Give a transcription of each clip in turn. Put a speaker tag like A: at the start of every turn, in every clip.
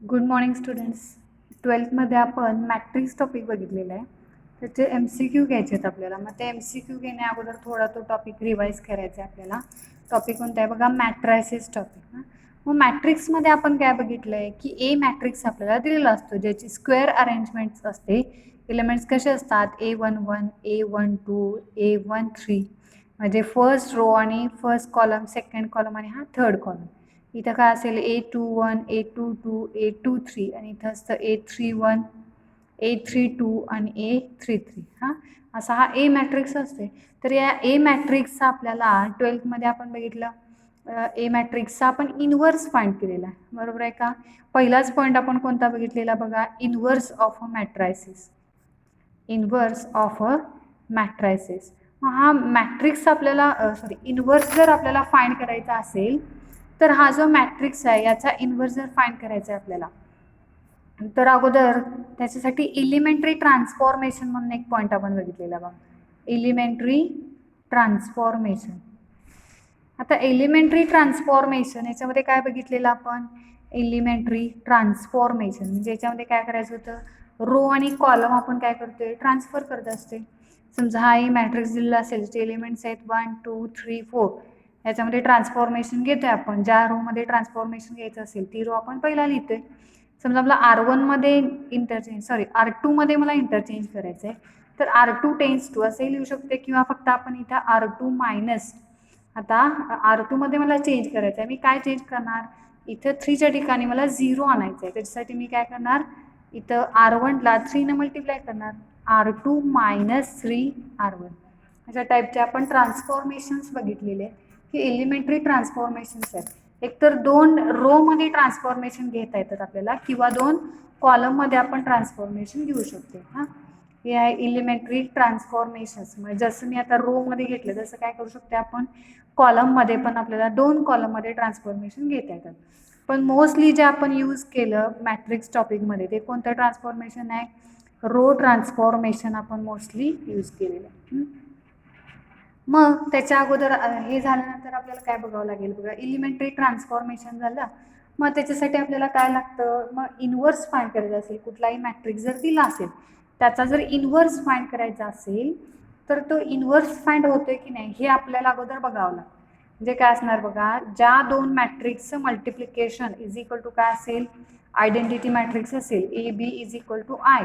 A: Good morning students. 12th मध्ये आपण matrix topic बघितलेला आहे. त्याचे MCQ घ्यायचे आहेत आपल्याला. मग ते MCQ घेण्या अगोदर थोडा तो टॉपिक रिवाईज करायचा आहे आपल्याला. टॉपिक कोणता आहे बघा, मॅट्रायसिस टॉपिक. मग मॅट्रिक्समध्ये आपण काय बघितलं आहे की ए मॅट्रिक्स आपल्याला दिलेला असतो, ज्याची स्क्वेअर अरेंजमेंट्स असते. एलिमेंट्स कसे असतात, A11, A12, A13, म्हणजे फर्स्ट रो आणि फर्स्ट कॉलम, सेकंड कॉलम आणि हा थर्ड कॉलम. इथं काय असेल, A21, A22, A23 आणि इथं असतं A31, A32 आणि A33. असा हा ए मॅट्रिक्स असते. तर या ए मॅट्रिक्सचा आपल्याला 12th मध्ये आपण बघितलं, ए मॅट्रिक्सचा आपण इनव्हर्स फाइंड केलेला आहे, बरोबर आहे का. पहिलाच पॉईंट आपण कोणता बघितलेला बघा, inverse of a मॅट्रायसिस. Inverse of a मॅट्रायसिस. हा मॅट्रिक्स आपल्याला इनव्हर्स जर आपल्याला फाइंड करायचा असेल तर हा जो मॅट्रिक्स आहे याचा इनव्हर्स जर फाइंड करायचा आहे आपल्याला, तर अगोदर त्याच्यासाठी एलिमेंटरी ट्रान्सफॉर्मेशन म्हणून एक पॉईंट आपण बघितलेला बघा, एलिमेंटरी ट्रान्सफॉर्मेशन. आता एलिमेंटरी ट्रान्सफॉर्मेशन याच्यामध्ये काय बघितलेलं आपण, एलिमेंटरी ट्रान्सफॉर्मेशन म्हणजे याच्यामध्ये काय करायचं होतं, रो आणि कॉलम आपण काय करतोय, ट्रान्सफर करत असते. समजा हा ए मॅट्रिक्स दिलेला असेल, जे एलिमेंट्स आहेत 1 2 3 4, याच्यामध्ये ट्रान्सफॉर्मेशन घेतोय आपण. ज्या रोमध्ये ट्रान्सफॉर्मेशन घ्यायचं असेल ती रो आपण पहिला लिहितोय. समजा आपला R1मध्ये R2मध्ये मला इंटरचेंज करायचं आहे, तर R2 टेन्स टू असे लिहू शकते, किंवा फक्त आपण इथं R2 मायनस, आता R2मध्ये मला चेंज करायचं आहे, मी काय चेंज करणार, इथं 3च्या ठिकाणी मला 0 आणायचं आहे. त्याच्यासाठी मी काय करणार, इथं R1ला 3ने मल्टिप्लाय करणार, R2 मायनस 3R1. अशा टाईपचे आपण ट्रान्सफॉर्मेशन्स बघितलेले की एलिमेंटरी ट्रान्सफॉर्मेशन्स आहेत. एकतर 2 रोमध्ये ट्रान्सफॉर्मेशन घेता येतात आपल्याला, किंवा 2 कॉलममध्ये आपण ट्रान्सफॉर्मेशन घेऊ शकतो. हे आहे एलिमेंटरी ट्रान्सफॉर्मेशन्स. म्हणजे जसं मी आता रोमध्ये घेतलं तसं काय करू शकते आपण, कॉलममध्ये पण आपल्याला 2 कॉलममध्ये ट्रान्सफॉर्मेशन घेता येतात. पण मोस्टली जे आपण यूज केलं मॅट्रिक्स टॉपिकमध्ये ते कोणतं ट्रान्सफॉर्मेशन आहे, रो ट्रान्सफॉर्मेशन आपण मोस्टली यूज केलेलं आहे. मग त्याच्या अगोदर हे झाल्यानंतर आपल्याला काय बघावं लागेल बघा, एलिमेंटरी ट्रान्सफॉर्मेशन झालं. मग त्याच्यासाठी आपल्याला काय लागतं, मग इनव्हर्स फाइंड करायचं असेल, कुठलाही मॅट्रिक्स जर दिला असेल त्याचा जर इनव्हर्स फाइंड करायचा असेल तर तो इनव्हर्स फाइंड होतोय की नाही हे आपल्याला अगोदर बघावं लागतं. म्हणजे काय असणार बघा, ज्या 2 मॅट्रिक्सचं मल्टिप्लिकेशन इज इक्वल टू काय असेल, आयडेंटिटी मॅट्रिक्स असेल AB is equal to I.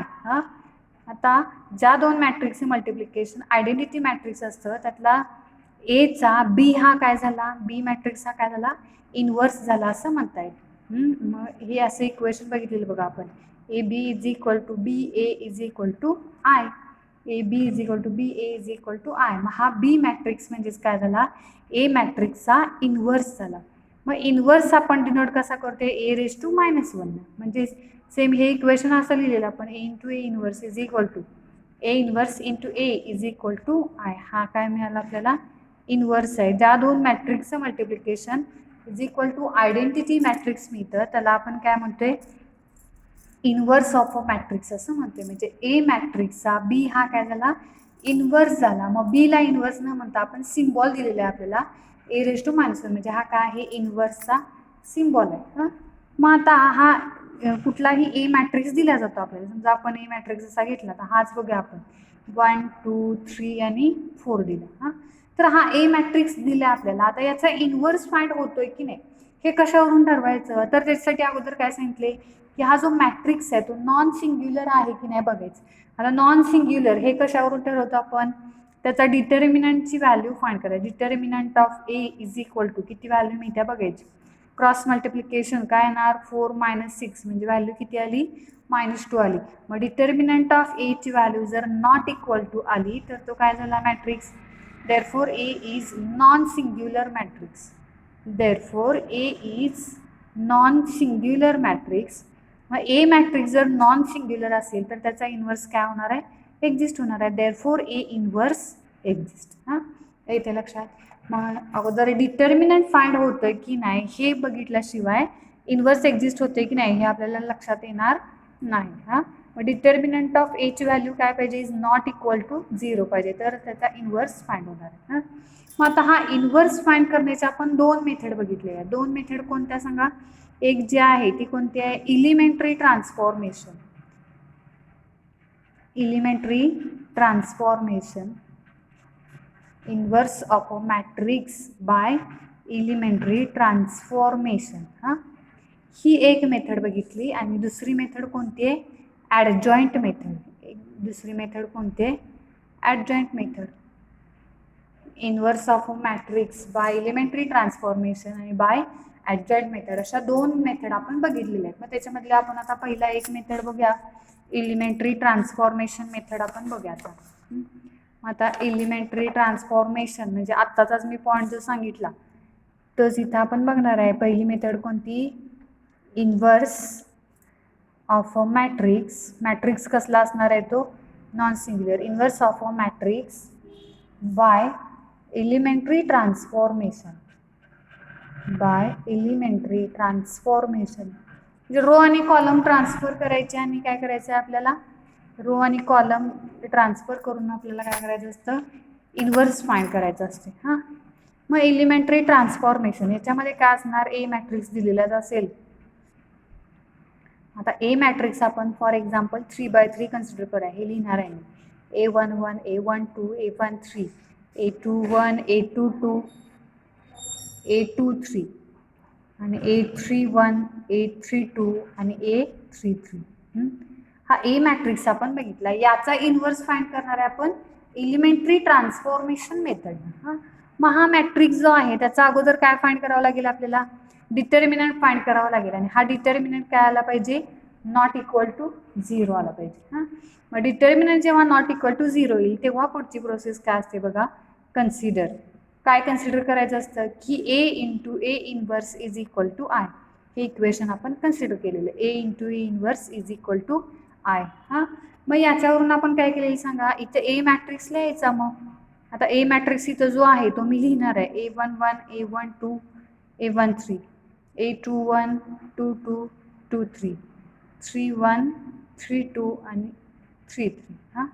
A: आता ज्या 2 मॅट्रिक्सचे मल्टिप्लिकेशन आयडेंटिटी मॅट्रिक्स असतं, त्यातला एचा बी हा काय झाला, बी मॅट्रिक्स हा काय झाला, इनव्हर्स झाला असं म्हणता येईल. मग हे असं इक्वेशन बघितलेलं बघा आपण, AB is equal to BA is equal to I. AB is equal to BA is equal to I. मग हा बी मॅट्रिक्स म्हणजेच काय झाला, ए मॅट्रिक्सचा इनव्हर्स झाला. मग इनव्हर्स आपण डिनोट कसा करतोय, A⁻⁻1. म्हणजे सेम हे इक्वेशन असं लिहिलेलं आपण, A into A inverse is equal to A inverse into A is equal to I. हा काय मिळाला आपल्याला, इनव्हर्स आहे. ज्या 2 मॅट्रिक्सचं multiplication is equal to identity matrix मिळतं त्याला आपण काय म्हणतोय, इनव्हर्स ऑफ अ मॅट्रिक्स असं म्हणतोय. म्हणजे ए मॅट्रिक्सचा बी हा काय झाला, इनव्हर्स झाला. मग बीला इनव्हर्स न म्हणता आपण सिम्बॉल दिलेला आहे आपल्याला, A⁻⁻1, म्हणजे हा काय आहे, इनव्हर्सचा सिम्बॉल आहे. मग आता हा कुठलाही ए मॅट्रिक्स दिला जातो आपल्याला. समजा आपण ए मॅट्रिक्स असा घेतला तर हाच बघूया आपण, 1 2 3 आणि 4 दिला. तर हा ए मॅट्रिक्स दिला आपल्याला. आता याचा इनव्हर्स फाइंड होतोय की नाही हे कशावरून ठरवायचं, तर त्याच्यासाठी अगोदर काय सांगितले की हा जो मॅट्रिक्स आहे तो नॉन सिंग्युलर आहे की नाही बघायचं. आता नॉन सिंग्युलर हे कशावरून ठरवतो आपण, त्याचा डिटर्मिनंटची व्हॅल्यू फाइंड करायची. Determinant of A is equal to किती व्हॅल्यू मिळत्या बघायची, क्रॉस मल्टिप्लिकेशन काय येणार, 4 - 6 म्हणजे व्हॅल्यू किती आली, -2 आली. मग डिटर्मिनंट ऑफ ए ची व्हॅल्यू जर नॉट इक्वल टू आली तर तो काय झाला matrix, therefore A is non singular matrix. Therefore A is non singular matrix. मग ए मॅट्रिक्स जर नॉन सिंग्युलर असेल तर त्याचा इन्व्हर्स काय होणार आहे, एक्झिस्ट होणार आहे. Therefore A inverse exist. इथे लक्षात. मग अगोदर डिटर्मिनंट फाइंड होतं की नाही हे बघितल्याशिवाय इन्व्हर्स एक्झिस्ट होते की नाही हे आपल्याला लक्षात येणार नाही. मग डिटर्मिनंट ऑफ ए ची व्हॅल्यू काय पाहिजे, इज नॉट इक्वल टू 0 पाहिजे, तर त्याचा इन्व्हर्स फाइंड होणार आहे. मग आता हा इन्व्हर्स फाइंड करण्याचे आपण 2 मेथड बघितले आहे. 2 मेथड कोणत्या सांगा, एक जी आहे ती कोणती आहे, elementary transformation. Elementary transformation, inverse of a matrix by elementary transformation. हां, ही एक मेथड बघितली. आणि दुसरी मेथड कोणती आहे, ॲडजॉईंट मेथड. दुसरी मेथड कोणती आहे, adjoint method. Inverse of a matrix by elementary transformation आणि बाय ॲडजॉईंट मेथड, अशा दोन मेथड आपण बघितलेल्या आहेत. मग त्याच्यामधले आपण आता पहिला एक मेथड बघूया, एलिमेंटरी ट्रान्सफॉर्मेशन मेथड आपण बघूया आता. एलिमेंटरी ट्रान्सफॉर्मेशन म्हणजे आत्ताचाच मी पॉईंट जो सांगितला तोच इथं आपण बघणार आहे. पहिली मेथड कोणती, inverse of a matrix. Matrix कसला असणार आहे तो, non singular. Inverse of a matrix by elementary transformation. By elementary transformation म्हणजे रो आणि कॉलम ट्रान्सफर करायचे आणि काय करायचं आहे आपल्याला, रो आणि कॉलम ट्रान्सफर करून आपल्याला काय करायचं असतं, इन्व्हर्स फाइंड करायचं असते. हां, मग एलिमेंटरी ट्रान्सफॉर्मेशन याच्यामध्ये काय असणार, ए मॅट्रिक्स दिलेलाच असेल. आता ए मॅट्रिक्स आपण फॉर एक्झाम्पल 3x3 कन्सिडर करूया. हे लिहिणार आहे मी, A11, A12, A13, A21, A22, A23 आणि A31, A32 आणि A33. हा ए मॅट्रिक्स आपण बघितला. याचा इन्व्हर्स फाइंड करणार आहे आपण एलिमेंटरी ट्रान्सफॉर्मेशन मेथड. हां, मग हा मॅट्रिक्स जो आहे त्याचा अगोदर काय फाइंड करावं लागेल आपल्याला, डिटर्मिनंट फाइंड करावा लागेल. आणि हा डिटर्मिनंट काय आला पाहिजे, नॉट इक्वल टू 0 आला पाहिजे. हां, मग डिटर्मिनंट जेव्हा नॉट इक्वल टू 0 येईल तेव्हा पुढची प्रोसेस काय असते बघा, कन्सिडर. काय कन्सिडर करायचं असतं की A into A inverse is equal to I. हे इक्वेशन आपण कन्सिडर केलेलं, A into A inverse is equal to I. हां, मग याच्यावरून आपण काय केलेलं सांगा, इथं ए मॅट्रिक्स लिहायचा. मग आता ए मॅट्रिक्स इथं जो आहे तो मी लिहिणार आहे, A11, A12, A13, A21, 22, 23, 31, 32 आणि 33. हां,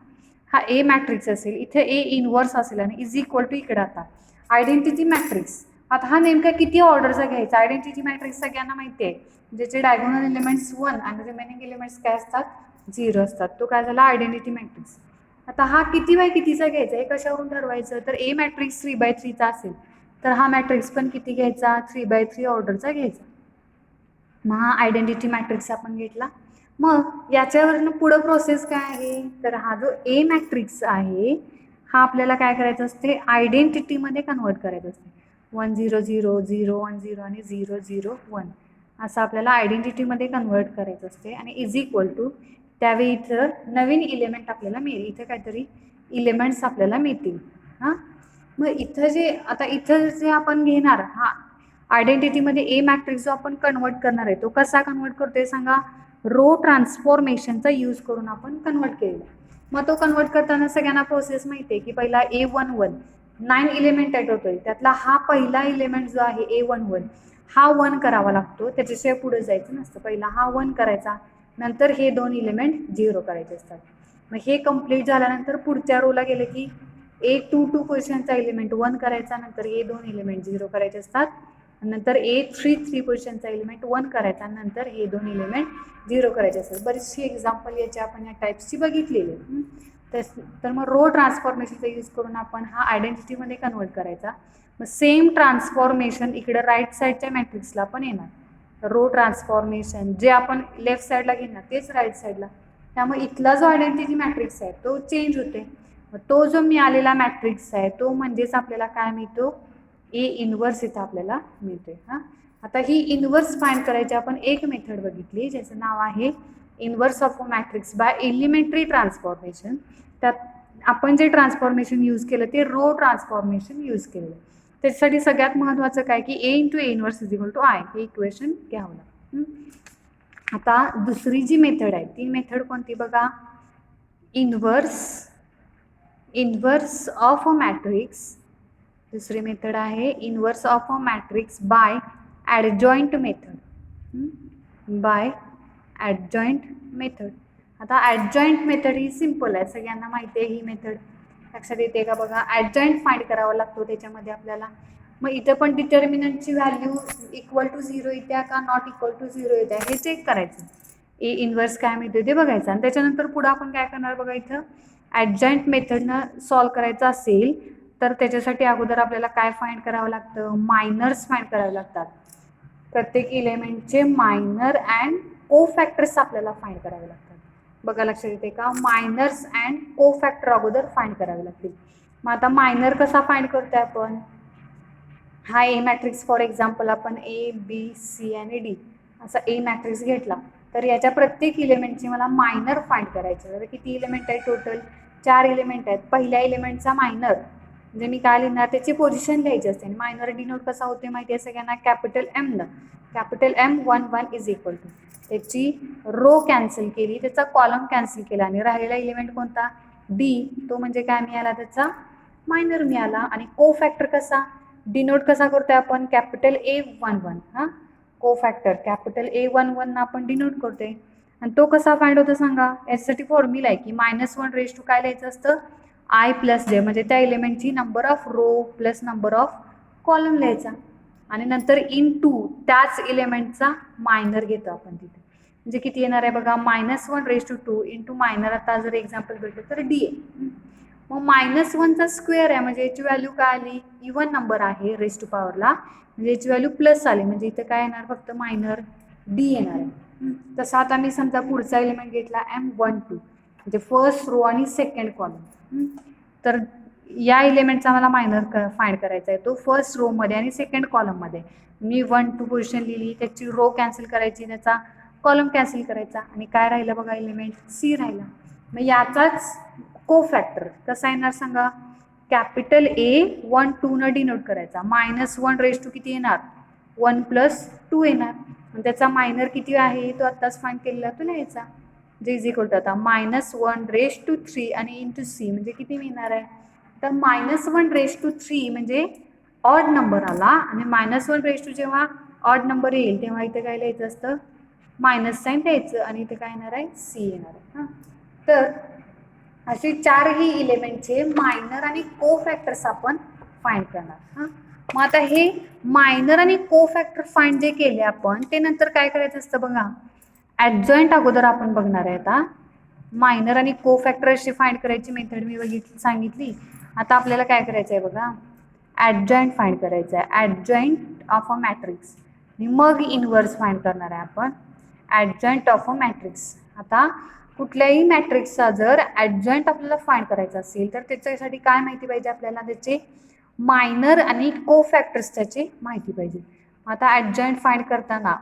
A: हा ए मॅट्रिक्स असेल. इथे ए इन्व्हर्स असेल आणि इज इक्वल टू इकडे आता आयडेंटिटी मॅट्रिक्स. आता हा नेमका किती ऑर्डरचा घ्यायचा, आयडेंटिटी मॅट्रिक्स सगळ्यांना माहिती आहे, ज्याचे डायगोनल एलिमेंट्स 1 आणि रिमेनिंग एलिमेंट्स काय असतात, 0 असतात. तो काय झाला, आयडेंटिटी मॅट्रिक्स. आता हा किती बाय कितीचा घ्यायचा, हे कशावरून ठरवायचं, तर ए मॅट्रिक्स 3x3चा असेल तर हा मॅट्रिक्स पण किती घ्यायचा, 3x3 ऑर्डरचा घ्यायचा. मग हा आयडेंटिटी मॅट्रिक्स आपण घेतला. मग याच्यावरनं पुढं प्रोसेस काय आहे, तर हा जो ए मॅट्रिक्स आहे हा आपल्याला काय करायचं असते, आयडेंटिटीमध्ये कन्वर्ट करायचं असते. 1 0 0 0 1 0 आणि 0 0 1 असं आपल्याला आयडेंटिटीमध्ये कन्वर्ट करायचं असते. आणि इज इक्वल टू त्यावेळी इथं नवीन इलेमेंट आपल्याला मिळेल, इथं काहीतरी इलेमेंट्स आपल्याला मिळतील. हां, मग इथं जे आता इथं जे आपण घेणार, हा आयडेंटिटीमध्ये ए मॅट्रिक्स जो आपण कन्वर्ट करणार आहे तो कसा कन्वर्ट करतोय सांगा, रो ट्रान्सफॉर्मेशनचा यूज करून आपण कन्वर्ट केलेला. मग तो कन्वर्ट करताना सगळ्यांना प्रोसेस माहिती आहे की पहिला A11 9 इलेमेंट ॲड होतोय, त्यातला हा पहिला इलेमेंट जो आहे A11 हा 1 करावा लागतो, त्याच्याशिवाय पुढे जायचं नसतं. पहिला हा 1 करायचा, नंतर हे 2 इलेमेंट 0 करायचे असतात. मग हे कम्प्लीट झाल्यानंतर पुढच्या रोला गेले की A22 पोझिशनचा इलेमेंट 1 करायचा, नंतर हे 2 इलेमेंट 0 करायचे असतात. नंतर A33 पोझिशनचा एलिमेंट 1 करायचा, नंतर हे 2 इलिमेंट 0 करायचे असतात. बरीचशी एक्झाम्पल याची आपण या टाईप्सची बघितलेली आहे. तर मग रो ट्रान्सफॉर्मेशनचा यूज करून आपण हा आयडेंटिटीमध्ये कन्वर्ट करायचा. मग सेम ट्रान्सफॉर्मेशन इकडे राईट साईडच्या मॅट्रिक्सला पण येणार. रो ट्रान्सफॉर्मेशन जे आपण लेफ्ट साईडला घेणार तेच राईट साईडला. त्यामुळे इथला जो आयडेंटिटी मॅट्रिक्स आहे तो चेंज होते. मग तो जो मिळालेला मॅट्रिक्स आहे तो म्हणजेच आपल्याला काय मिळतो, ए इन्व्हर्स इथं आपल्याला मिळते. हां, आता ही इन्व्हर्स फाइंड करायची आपण एक मेथड बघितली ज्याचं नाव आहे inverse of a matrix by elementary transformation. त्यात आपण जे ट्रान्सफॉर्मेशन यूज केलं ते रो ट्रान्सफॉर्मेशन यूज केलं. त्याच्यासाठी सगळ्यात महत्त्वाचं काय की A into A inverse is equal to I हे इक्वेशन घ्यावं लागतं. आता दुसरी जी मेथड आहे ती मेथड कोणती बघा, इन्व्हर्स ऑफ अ मॅट्रिक्स. दुसरी मेथड आहे inverse of a matrix by adjoint method. By adjoint method. आता ॲडजॉईंट मेथड ही सिम्पल आहे, सगळ्यांना माहिती आहे ही मेथड, लक्षात येते का बघा. ॲडजॉईंट फाइंड करावा लागतो, त्याच्यामध्ये आपल्याला मग इथं पण डिटर्मिनंटची व्हॅल्यू इक्वल टू 0 येत्या का नॉट इक्वल टू 0 येत्या हे चेक करायचं. ए इन्व्हर्स काय मिळते ते बघायचं आणि त्याच्यानंतर पुढं आपण काय करणार बघा, इथं ॲडजॉइंट मेथडनं सॉल्व करायचं असेल तर त्याच्यासाठी अगोदर आपल्याला काय फाइंड करावं लागतं, मायनर्स फाइंड करावे लागतात. प्रत्येक एलिमेंटचे मायनर अँड को फॅक्टर्स आपल्याला फाइंड करावे लागतात. बघा लक्षात येते का, मायनर्स अँड को फॅक्टर अगोदर फाइंड करावे लागतील. मग आता मायनर कसा फाइंड करतोय आपण, हा ए मॅट्रिक्स फॉर एक्झाम्पल आपण ए बी सी आणि डी असा ए मॅट्रिक्स घेतला तर याच्या प्रत्येक इलिमेंटची मला मायनर फाइंड करायचे. तर किती इलिमेंट आहे टोटल, 4 इलिमेंट आहेत. पहिल्या इलिमेंटचा मायनर म्हणजे मी काय लिहिणार, त्याची पोझिशन लिहायची असते. आणि मायनर डिनोट कसा होते माहिती आहे सगळ्यांना, कॅपिटल एम न, capital M 1 1 is equal to त्याची रो कॅन्सल केली, त्याचा कॉलम कॅन्सल केला आणि राहिलेला इलिमेंट कोणता डी, तो म्हणजे काय मिळाला, त्याचा मायनर मिळाला. आणि को फॅक्टर कसा डिनोट कसा करतोय आपण, कॅपिटल A11 हां, को फॅक्टर कॅपिटल A11 आपण डिनोट करतोय. आणि तो कसा फाइंड होतो सांगा, याच्यासाठी फॉर्म्युला आहे की -1 रेज टू काय लिहायचं असतं, I प्लस जे, म्हणजे त्या एलिमेंटची number of row plus number of column लिहायचा आणि नंतर इन टू त्याच एलिमेंटचा मायनर घेतो आपण तिथे. म्हणजे किती येणार आहे बघा, -1 रेज टू 2 इंटू मायनर, आता जर एक्झाम्पल भेटलं तर डी आहे. मग -1चा स्क्वेअर आहे म्हणजे याची व्हॅल्यू काय आली, इवन नंबर आहे रेज टू पॉवरला, म्हणजे याची व्हॅल्यू प्लस आली, म्हणजे इथं काय येणार फक्त मायनर डी येणार आहे. तसं आता मी समजा पुढचा एलिमेंट घेतला M12 म्हणजे फर्स्ट रो आणि सेकंड कॉलम, तर या एलिमेंटचा मला मायनर फाइंड करायचा आहे, तो फर्स्ट रो मध्ये आणि सेकंड कॉलम मध्ये. मी 1 2 पोझिशन लिहिली, त्याची रो कॅन्सल करायची, त्याचा कॉलम कॅन्सल करायचा आणि काय राहिलं बघा, एलिमेंट सी राहिला. मग याचाच को फॅक्टर कसा येणार सांगा, कॅपिटल A 1 2 न डिनोट करायचा, -1 रेज टू किती येणार 1 प्लस 2 येणार. त्याचा मायनर किती आहे तो आत्ताच फाइंड केलेला तो लिहायचा, जे इज इक्वल टू आता -1 रेज टू 3 आणि इंटू सी म्हणजे किती मिळणार आहे, तर -1 रेज टू 3 म्हणजे ऑड नंबर आला आणि -1 रेज टू जेव्हा ऑड नंबर येईल तेव्हा इथे काय लिहायचं असतं, मायनस साईन द्यायचं आणि इथे काय येणार आहे सी येणार आहे. हां, तर असे 4ही इलिमेंटचे मायनर आणि को फॅक्टर्स आपण फाइंड करणार. हां, मग आता हे मायनर आणि को फॅक्टर फाइंड जे केले आपण ते नंतर काय करायचं असतं बघा, ॲडजॉइंट अगोदर आपण बघणार आहे. आता मायनर आणि को फॅक्टर अशी फाइंड करायची मेथड मी सांगितली. आता आपल्याला काय करायचं आहे बघा, ॲडजॉइंट फाइंड करायचं आहे, ॲडजॉइंट ऑफ अ मॅट्रिक्स. मग इनव्हर्स फाइंड करणार आहे आपण, ॲडजॉइंट ऑफ अ मॅट्रिक्स. आता कुठल्याही मॅट्रिक्सचा जर ॲडजॉइंट आपल्याला फाइंड करायचा असेल तर त्याच्यासाठी काय माहिती पाहिजे आपल्याला, त्याचे मायनर आणि को फॅक्टर्स त्याचे माहिती पाहिजे. आता ॲडजॉइंट फाइंड करताना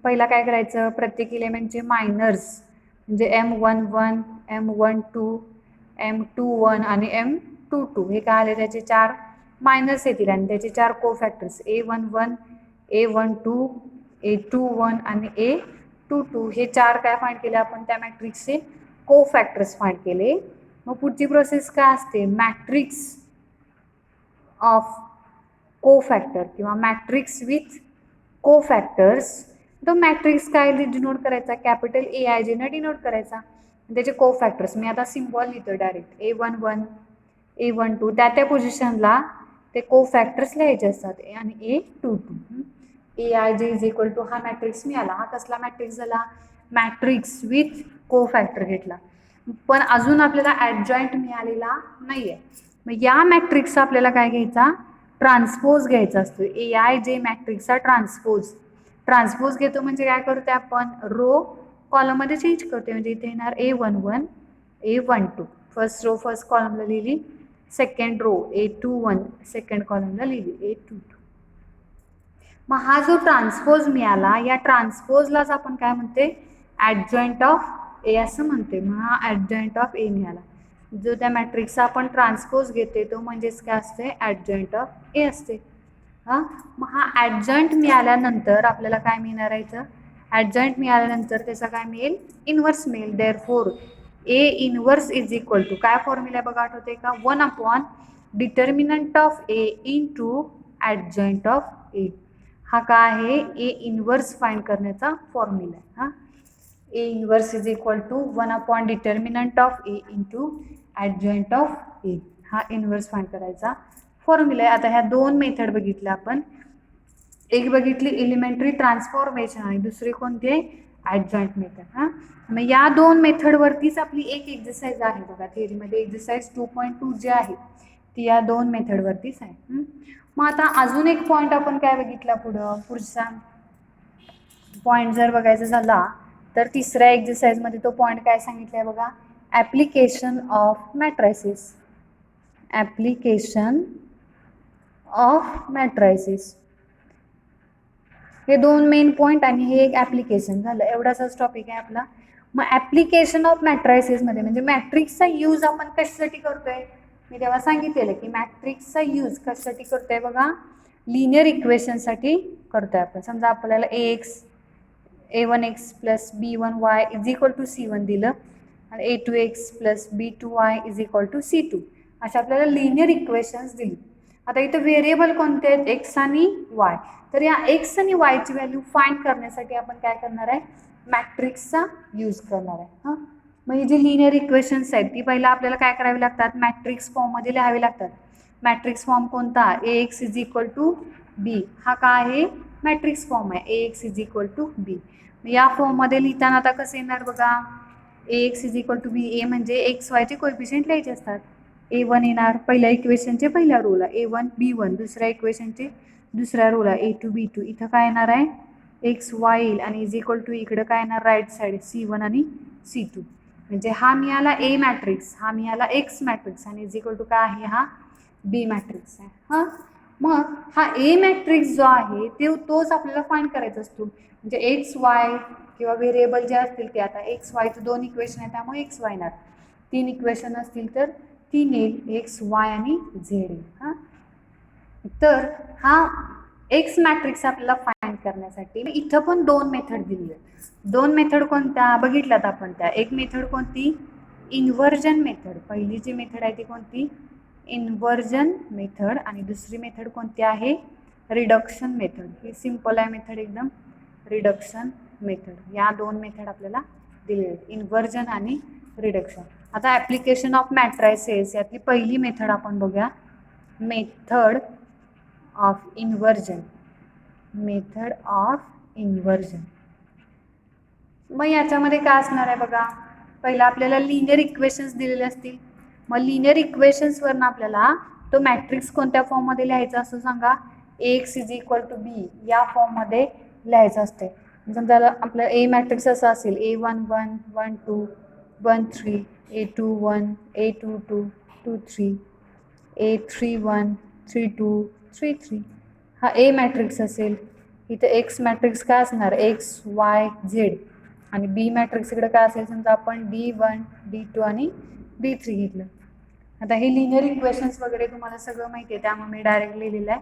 A: पहिला काय करायचं, प्रत्येक एलिमेंटचे मायनर्स म्हणजे M11 M12 M21 आणि M22 हे काय आले, त्याचे 4 मायनर्स येतील आणि त्याचे 4 को फॅक्टर्स A11 A12 A21 आणि A22 हे 4 काय फाइंड केले आपण, त्या मॅट्रिक्सचे को फॅक्टर्स फाइंड केले. मग पुढची प्रोसेस काय असते, मॅट्रिक्स ऑफ को फॅक्टर किंवा मॅट्रिक्स विथ को फॅक्टर्स. तो मॅट्रिक्स काय डिनोट करायचा, कॅपिटल AIJ न डिनोट करायचा. त्याचे को फॅक्टर्स मी आता सिम्बॉल लिहितो डायरेक्ट, A11 A12 त्या पोझिशनला ते को फॅक्टर्स लिहायचे असतात आणि A22. AIJ is equal to हा मॅट्रिक्स मिळाला. हा कसला मॅट्रिक्स झाला, मॅट्रिक्स विथ को फॅक्टर घेतला. पण अजून आपल्याला ॲडजॉइंट मिळालेला नाही आहे. मग या मॅट्रिक्सचा आपल्याला काय घ्यायचा, ट्रान्सपोज घ्यायचा असतो. AIJ मॅट्रिक्सचा ट्रान्सपोज घेतो म्हणजे काय करतो आपण, रो कॉलममध्ये चेंज करतो. म्हणजे इथे येणार A11 A12 first row first कॉलमला लिहिली, सेकंड रो A21 सेकंड कॉलमला लिहिली A22. मग हा जो ट्रान्सपोज मिळाला, या ट्रान्सपोजलाच आपण काय म्हणते, ॲडजॉइंट ऑफ ए असं म्हणते. मग हा ॲडजॉइंट ऑफ ए मिळाला, जो त्या मॅट्रिक्सचा आपण ट्रान्सपोज घेते तो म्हणजेच काय असते, ॲडजॉइंट ऑफ ए असते. हां, मग हा ॲडजॉइंट मिळाल्यानंतर आपल्याला काय मिळणार आहे, ॲडजॉइंट मिळाल्यानंतर त्याचा काय मिळेल, इन्व्हर्स मिळेल. Therefore A inverse is equal to काय फॉर्म्युला बघा, आठवते का, 1 determinant of A into adjoint of A. हा काय आहे, ए इन्व्हर्स फाइंड करण्याचा फॉर्म्युला आहे. हां, A inverse is equal to 1 determinant of A into adjoint of A. हा इन्व्हर्स फाइंड करायचा फॉर्म्युला आहे. आता ह्या दोन मेथड बघितल्या आपण, एक बघितली एलिमेंटरी ट्रान्सफॉर्मेशन आणि दुसरी कोणती आहे ॲडजॉइंट मेथड. हां, मग या दोन मेथडवरतीच आपली एक एक्झरसाइज आहे बघा थिअरीमध्ये. एक्झरसाइज 2.2 जे आहे ती या दोन मेथडवरतीच आहे. मग आता अजून एक पॉईंट आपण काय बघितला पुढचा पॉईंट जर बघायचा झाला तर तिसऱ्या एक्झरसाइजमध्ये तो पॉईंट काय सांगितला आहे बघा, ॲप्लिकेशन ऑफ मॅट्रायसिस. ॲप्लिकेशन ऑफ मॅट्रायसिस हे दोन मेन पॉईंट आणि हे एक ॲप्लिकेशन झालं. एवढाच टॉपिक आहे आपला. मग ॲप्लिकेशन ऑफ मॅट्रायसिसमध्ये म्हणजे मॅट्रिक्सचा यूज आपण कशासाठी करतोय, मी तेव्हा सांगितलेलं की मॅट्रिक्सचा यूज कशासाठी करतोय बघा, लिनियर इक्वेशनसाठी करतोय आपण. समजा आपल्याला a1x plus b1y is equal to c1 दिलं आणि a2x plus b2y is equal to c2 अशा आपल्याला लिनियर इक्वेशन्स दिली. आता इथं व्हेरिएबल कोणते आहेत, एक्स आणि वाय. तर या एक्स आणि वायची व्हॅल्यू फाइंड करण्यासाठी आपण काय करणार आहे, मॅट्रिक्सचा यूज करणार आहे. हां, मग ही जी लिनियर इक्वेशन्स आहेत ती पहिला आपल्याला काय करावी लागतात, मॅट्रिक्स फॉर्ममध्ये लिहावी लागतात. मॅट्रिक्स फॉर्म कोणता, ए X is equal to be. हा काय आहे, मॅट्रिक्स फॉर्म आहे, ए X is equal to be. या फॉर्ममध्ये लिहिताना आता कसं येणार बघा, ए X is equal to be. ए म्हणजे एक्स वायचे कोएफिशिएंट लिहायचे असतात. a1 येणार पहिल्या इक्वेशनचे पहिल्या रोला, a1 b1 दुसऱ्या इक्वेशनचे दुसऱ्या रोला, a2 b2. इथं काय येणार आहे, एक्स वाय येईल आणि इज इक्वल टू इकडं काय येणार राईट साईड c1 आणि c2. म्हणजे हा मिळाला ए मॅट्रिक्स, हा मिळाला एक्स मॅट्रिक्स आणि इज इक्वल टू काय आहे, हा बी मॅट्रिक्स आहे. हां, मग हा ए मॅट्रिक्स जो आहे तोच आपल्याला फाइंड करायचा असतो. म्हणजे एक्स वाय किंवा व्हेरिएबल जे असतील ते, आता एक्स वायचं दोन इक्वेशन आहे त्यामुळे एक्स वाय येणार, तीन इक्वेशन असतील तर तीन येईल, एक्स वाय आणि झेड येईल. हां, तर हा एक्स मॅट्रिक्स आपल्याला फाइंड करण्यासाठी इथं पण दोन मेथड दिली आहेत. दोन मेथड कोणत्या बघितल्यात आपण त्या, एक मेथड कोणती, इन्व्हर्जन मेथड. पहिली जी मेथड आहे ती कोणती, इन्व्हर्जन मेथड. आणि दुसरी मेथड कोणती आहे, रिडक्शन मेथड. ही सिंपल आहे मेथड एकदम, रिडक्शन मेथड. या दोन मेथड आपल्याला दिलेले आहेत, इन्व्हर्जन आणि रिडक्शन. आता ॲप्लिकेशन ऑफ मॅट्रायसिस यातली पहिली मेथड आपण बघूया, method of inversion. Method of inversion. मग याच्यामध्ये काय असणार आहे बघा, पहिला आपल्याला लिनियर इक्वेशन्स दिलेले असतील. मग लिनियर इक्वेशन्सवरनं आपल्याला तो मॅट्रिक्स कोणत्या फॉर्ममध्ये लिहायचा असं सांगा, x is equal to be या फॉर्ममध्ये लिहायचं असते. समजा आपलं ए मॅट्रिक्स असं असेल, a1 1 1 2 1 3 a2 1 a2 2 2 3 a3 1 3 2 3 3. हा ए मॅट्रिक्स असेल. इथं एक्स मॅट्रिक्स काय असणार, एक्स वाय झेड. आणि बी मॅट्रिक्स इकडे काय असेल, समजा आपण d1 d2 आणि d3 घेतलं. आता हे लिनियर इक्वेशन्स वगैरे तुम्हाला सगळं माहिती आहे त्यामुळे मी डायरेक्ट लिहिलेलं आहे,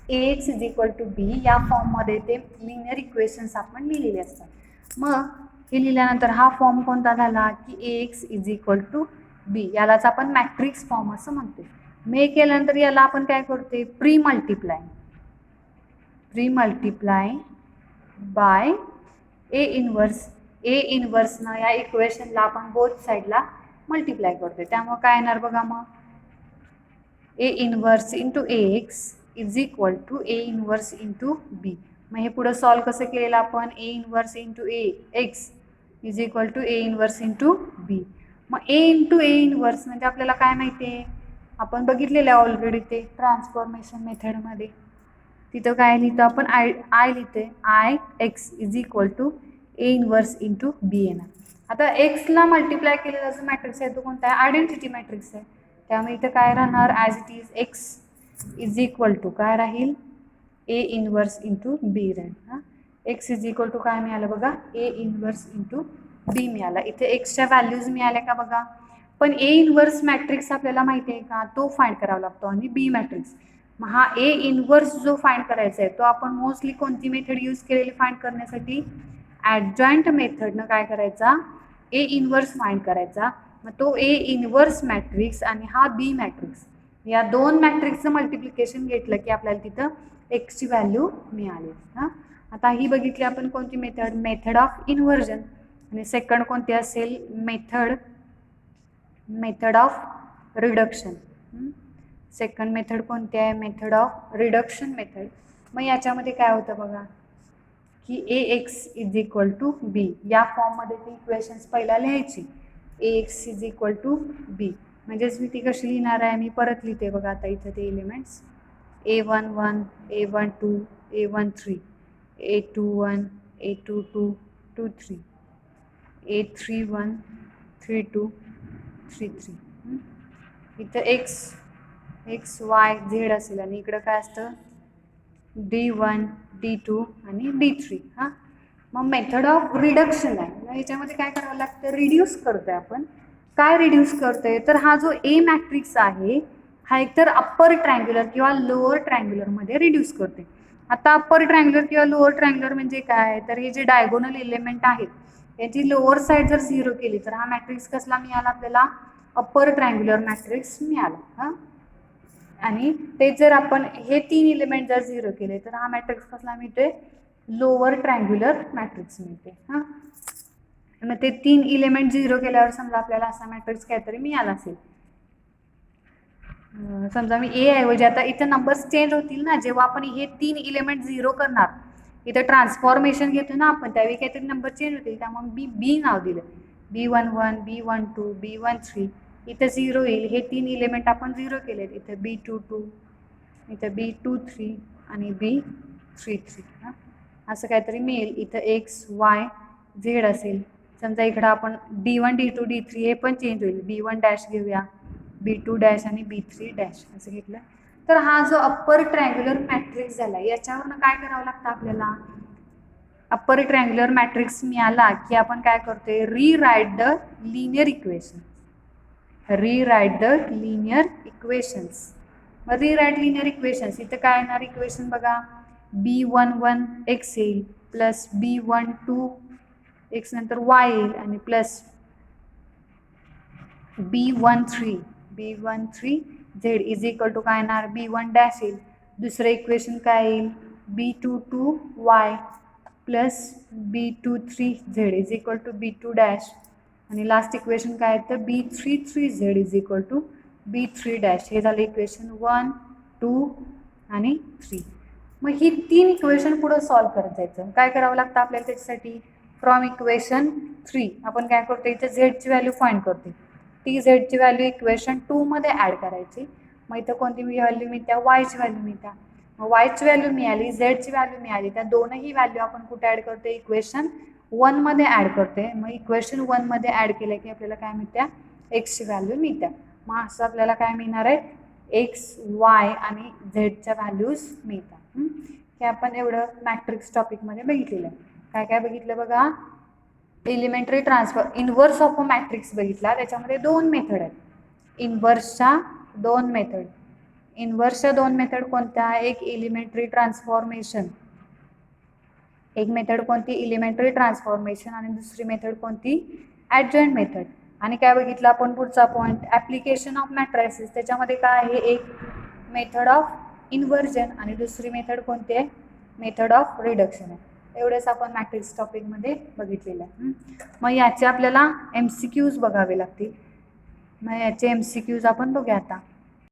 A: ए X is equal to be या फॉर्ममध्ये ते लिनियर इक्वेशन्स आपण लिहिलेले असतात. मग हे लिहिल्यानंतर हा फॉर्म कोणता झाला की ए X is equal to be, यालाच आपण मॅट्रिक्स फॉर्म असं म्हणतो. मे केल्यानंतर याला आपण काय करते, pre multiply by A inverse. A इन्व्हर्सनं या इक्वेशनला आपण बोथ साईडला मल्टिप्लाय करतोय. त्यामुळे काय येणार बघा, मग A inverse into A X is equal to A inverse into B. मग हे पुढं सॉल्व कसं केलेलं आपण, A inverse into A X is equal to A inverse into B. मग ए इंटू ए इन्व्हर्स म्हणजे आपल्याला काय माहिती आहे, आपण बघितलेलं आहे ऑलरेडी ते ट्रान्सफॉर्मेशन मेथडमध्ये. तिथं काय लिहितो आपण, आय लिहिते, I X is equal to A inverse into B येणार. आता एक्सला मल्टिप्लाय केलेला जो मॅट्रिक्स आहे तो कोणता आहे, आयडेंटिटी मॅट्रिक्स आहे. त्यामुळे इथं काय राहणार, as it is X is equal to काय राहील, ए इन्व्हर्स इंटू बी राहील. हां, एक्स इज इक्वल टू काय मिळालं बघा, ए इन्व्हर्स इंटू बी मिळाला. इथे एक्सच्या व्हॅल्यूज मिळाल्या का बघा. पण ए इन्व्हर्स मॅट्रिक्स आपल्याला माहिती आहे का, तो फाइंड करावा लागतो. आणि बी मॅट्रिक्स, मग हा ए इन्व्हर्स जो फाइंड करायचा आहे तो आपण मोस्टली कोणती मेथड यूज केलेली फाइंड करण्यासाठी, ॲडजॉइंट मेथडनं काय करायचा, ए इन्व्हर्स फाइंड करायचा. मग तो ए इन्व्हर्स मॅट्रिक्स आणि हा बी मॅट्रिक्स या दोन मॅट्रिक्सचं मल्टिप्लिकेशन घेतलं की आपल्याला तिथं एक्सची व्हॅल्यू मिळाली. हां, आता ही बघितली आपण कोणती मेथड, मेथड ऑफ इन्व्हर्जन. आणि सेकंड कोणती असेल, method of reduction. Second method कोणती आहे, मेथड ऑफ रिडक्शन मेथड. मग याच्यामध्ये काय होतं बघा की ए X is equal to be, या फॉर्ममध्ये ती इक्वेशन्स पहिला लिहायची. ए X is equal to be, म्हणजेच मी ती कशी लिहिणार आहे, मी परत लिहिते बघा आता इथं ते elements. A11, A12, A13, A21, A22, 23, A31, 32, 33. इथं एक्स वाय झेड असेल आणि इकडं काय असतं D1, D2 आणि D3. हां, मग मेथड ऑफ रिडक्शन आहे. याच्यामध्ये काय करावं लागतं, रिड्यूस करतोय आपण. काय रिड्यूस करतोय तर हा जो ए मॅट्रिक्स आहे हा एकतर अप्पर ट्रायंग्युलर किंवा लोअर ट्रायंग्युलरमध्ये रिड्यूस करते. आता अप्पर ट्रायंग्युलर किंवा लोअर ट्रायंग्युलर म्हणजे काय, तर हे जे डायगोनल एलिमेंट आहेत याची लोअर साईड जर 0 केली तर हा मॅट्रिक्स कसला मिळाला आपल्याला, अप्पर ट्रायंग्युलर मॅट्रिक्स मिळाला. हां, आणि ते जर आपण हे 3 एलिमेंट जर 0 केले तर हा मॅट्रिक्स कसला मिळते, लोअर ट्रायंग्युलर मॅट्रिक्स मिळते. हां, मग ते 3 एलिमेंट 0 केल्यावर समजा आपल्याला असा मॅट्रिक्स काहीतरी मिळाला असेल. समजा मी ए ऐवजी आता इथं नंबर्स चेंज होतील ना, जेव्हा आपण हे 3 एलिमेंट 0 करणार, इथं ट्रान्सफॉर्मेशन घेतो ना आपण, त्यावेळी काहीतरी नंबर चेंज होतील, त्यामुळे बी नाव दिलं. B11, B12, B13, इथं 0 येईल. हे 3 एलिमेंट आपण 0 केलेत. इथं B22, इथं B23 आणि B33. हां, असं काहीतरी मिळेल. इथं एक्स वाय झेड असेल. समजा इकडं आपण D1, D2, D3 हे पण चेंज होईल. B1 डॅश घेऊया, B2 डॅश आणि B3 डॅश असं घेतलं. तर हा जो अप्पर ट्रायंग्युलर मॅट्रिक्स झाला, याच्यावरनं काय करावं लागतं आपल्याला, अप्पर ट्रायंग्युलर मॅट्रिक्स मिळाला की आपण काय करतोय, रीराईट the linear equation. रीराईट the linear equations. मग रीराईट लिनियर इक्वेशन्स, इथं काय येणार इक्वेशन बघा, B11 एक्स येईल प्लस B12 एक्स नंतर वाय येईल आणि plus B13 Z is equal to काय येणार, B1 डॅश येईल. दुसरं इक्वेशन काय येईल, B22 Y plus B23 Z is equal to B2 dash आणि लास्ट इक्वेशन काय आहे तर B33 Z is equal to B3 dash. हे झालं इक्वेशन 1, 2 आणि 3. मग ही 3 इक्वेशन पुढं सॉल्व करत जायचं. काय करावं लागतं आपल्याला त्याच्यासाठी, फ्रॉम इक्वेशन 3 आपण काय करतो, इथं झेडची व्हॅल्यू फाइंड करते. ती झेडची व्हॅल्यू इक्वेशन 2 मध्ये ॲड करायची. मग इथं कोणती व्हॅल्यू मिळत्या, वायची व्हॅल्यू मिळत्या. मग वायची व्हॅल्यू मिळाली, झेडची व्हॅल्यू मिळाली, त्या दोनही व्हॅल्यू आपण कुठे ॲड करतो, इक्वेशन 1 मध्ये ॲड करते. मग इक्वेशन 1 मध्ये ॲड केलं की आपल्याला काय मिळत्या, एक्सची व्हॅल्यू मिळत्या. मग असं आपल्याला काय मिळणार आहे, एक्स वाय आणि झेडच्या व्हॅल्यूज मिळतात. हे आपण एवढं मॅट्रिक्स टॉपिकमध्ये बघितलेलं आहे. काय काय बघितलं बघा, elementary transfer, inverse of a matrix बघितला. त्याच्यामध्ये 2 मेथड आहेत. इनव्हर्सच्या 2 मेथड. इनव्हर्सच्या 2 मेथड कोणत्या, एक एलिमेंटरी ट्रान्सफॉर्मेशन, एक मेथड कोणती एलिमेंटरी ट्रान्सफॉर्मेशन आणि दुसरी मेथड कोणती ॲडजॉइंट मेथड. आणि काय बघितलं आपण पुढचा पॉईंट, ॲप्लिकेशन ऑफ मॅट्रायसिस. त्याच्यामध्ये काय आहे, एक मेथड ऑफ इन्व्हर्जन आणि दुसरी मेथड कोणती आहे, मेथड ऑफ रिडक्शन आहे. एवढेच आपण मॅट्रिक्स टॉपिकमध्ये बघितलेलं आहे. मग याचे आपल्याला MCQs बघावे लागतील. मग याचे MCQs आपण बघूया आता.